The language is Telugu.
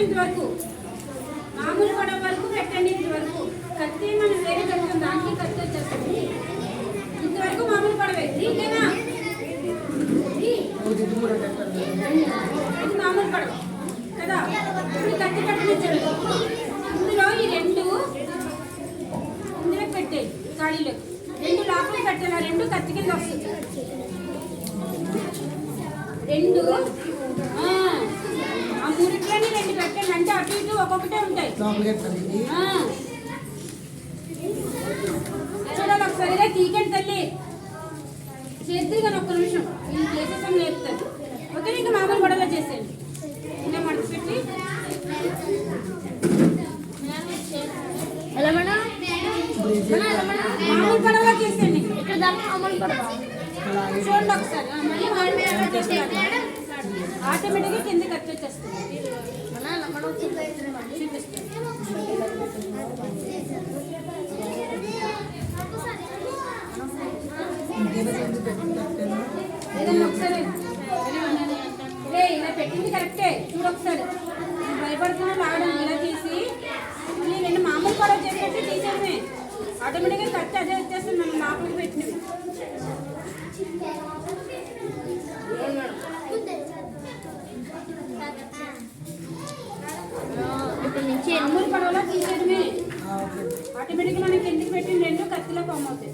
ఇంతవరకు మామూలు పడవ వరకు పెట్టండి. ఇంతవరకు కత్తి మనం వేరే పెడతాం, దానికి కత్తి వచ్చేస్తుంది. ఇంతవరకు మామూలు పడవ ఓకేనా? ఇది మామూలు పడవ కదా. ఇప్పుడు కత్తి పెట్టించాడు. ఇందులో ఈ రెండు ఇందులో పెట్టేది ఖాళీలో, రెండు లోపల పెట్టాలి. రెండు కత్తి కింద వస్తుంది. రెండు ఆ మూడిట్లోనే రెండు పెట్టండి. అంటే అటు ఇటు ఒక్కొక్కటే ఉంటాయి. చూడాలి ఒకసారిగా తీకండి తల్లి. చేద్దరు కానీ ఒక్క నిమిషం నేను చేసేసాను నేర్పుతాను. ఓకే, ఇంకా మామూలు పడవలో చేసేయండి. ఇంకా మడత పెట్టి మామూలు పడవలో చేసేయండి. చూడండి ఒకసారి. ఆటోమేటిక్గా కిందకి కత్తి వచ్చేస్తుంది. ఏదన్నా ఒకసారి ఇలా పెట్టింది కరెక్టే. చూడు ఒకసారి భయపడుతున్నా లాగడం. ఇలా తీసి మళ్ళీ రెండు మామూలు పడవ చేసేసి తీసేమే ఆటోమేటిక్గా కత్తి అదే వచ్చేస్తుంది. మనం లోపలికి పెట్టినవి మామూలు పడవలో తీసేయడమే. ఆటోమేటిక్గా మనకి ఎందుకు పెట్టిన రెండు కత్తిలో ఫామ్ అవుతాయి.